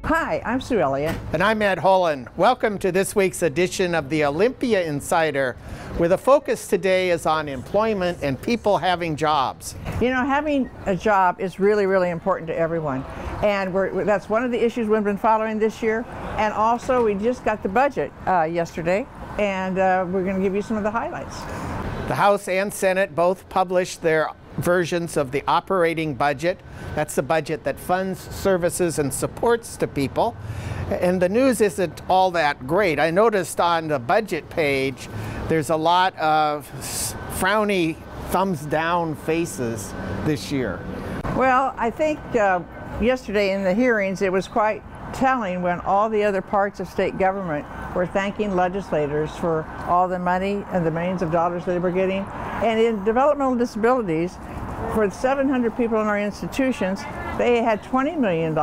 Hi, I'm Sue Elliott. And I'm Ed Holland. Welcome to this week's edition of the Olympia Insider, where the focus today is on employment and people having jobs. You know, having a job is really, really important to everyone. And that's one of the issues we've been following this year. And also, we just got the budget yesterday, and we're going to give you some of the highlights. The House and Senate both published their versions of the operating budget. That's the budget that funds services and supports to people. And the news isn't all that great. I noticed on the budget page there's a lot of frowny thumbs down faces this year. Well, I think yesterday in the hearings it was quite telling when all the other parts of state government were thanking legislators for all the money and the millions of dollars they were getting. And in developmental disabilities, for the 700 people in our institutions, they had $20 million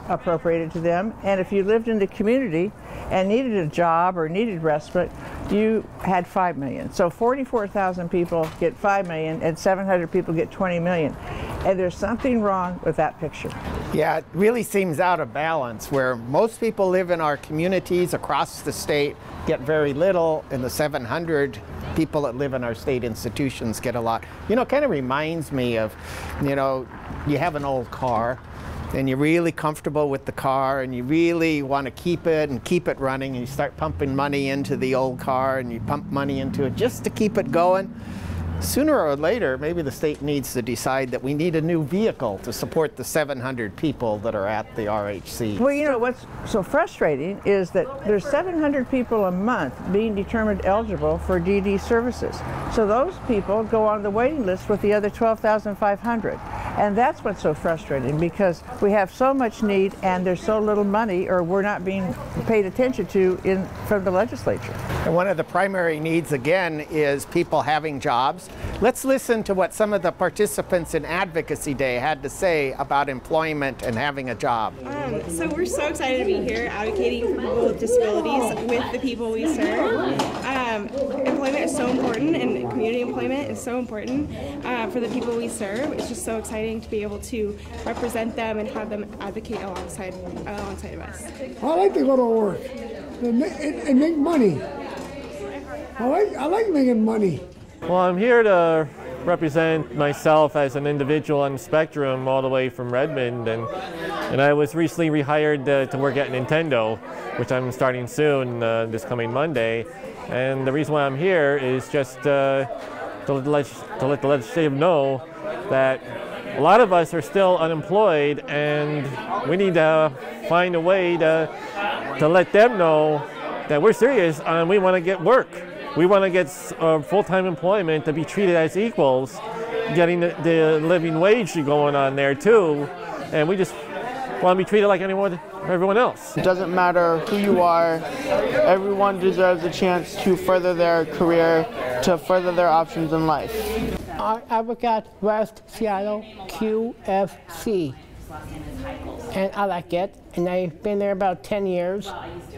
appropriated to them. And if you lived in the community and needed a job or needed respite, you had $5 million. So 44,000 people get $5 million and 700 people get $20 million. And there's something wrong with that picture. Yeah, it really seems out of balance, where most people live in our communities across the state get very little, and the 700 people that live in our state institutions get a lot. You know, it kind of reminds me of, you know, you have an old car and you're really comfortable with the car and you really want to keep it running, and you start pumping money into the old car and you pump money into it just to keep it going. Sooner or later, maybe the state needs to decide that we need a new vehicle to support the 700 people that are at the RHC. Well, you know, what's so frustrating is that there's 700 people a month being determined eligible for DD services. So those people go on the waiting list with the other 12,500. And that's what's so frustrating, because we have so much need and there's so little money, or we're not being paid attention to from the legislature. And one of the primary needs, again, is people having jobs. Let's listen to what some of the participants in Advocacy Day had to say about employment and having a job. So we're so excited to be here advocating for people with disabilities with the people we serve. Employment is so important, and community employment is so important for the people we serve. It's just so exciting to be able to represent them and have them advocate alongside of us. I like to go to work and make money. I like making money. Well, I'm here to represent myself as an individual on the spectrum all the way from Redmond, and I was recently rehired to work at Nintendo, which I'm starting soon, this coming Monday. And the reason why I'm here is just to let the legislative know that a lot of us are still unemployed, and we need to find a way to let them know that we're serious and we want to get work. We want to get full-time employment, to be treated as equals, getting the living wage going on there too, and we just want to be treated like everyone else. It doesn't matter who you are, everyone deserves a chance to further their career, to further their options in life. I advocate West Seattle QFC, and I like it, and I've been there about 10 years,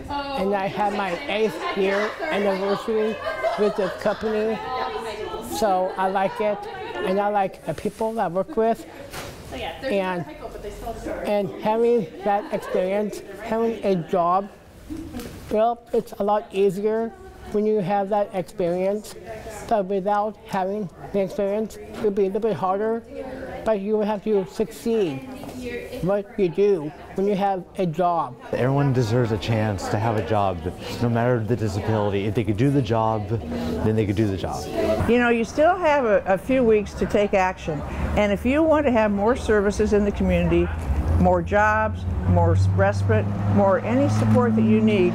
and I had my 8th year anniversary with the company, so I like it, and I like the people that I work with, and having that experience, having a job, well, it's a lot easier when you have that experience, but without having the experience, it'll be a little bit harder, but you will have to succeed what you do when you have a job. Everyone deserves a chance to have a job, no matter the disability. If they could do the job, then they could do the job. You know, you still have a few weeks to take action. And if you want to have more services in the community, more jobs, more respite, more any support that you need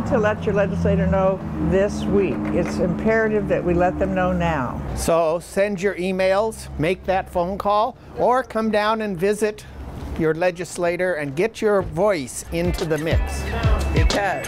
to let your legislator know this week. It's imperative that we let them know now. So send your emails, make that phone call, or come down and visit your legislator and get your voice into the mix. Because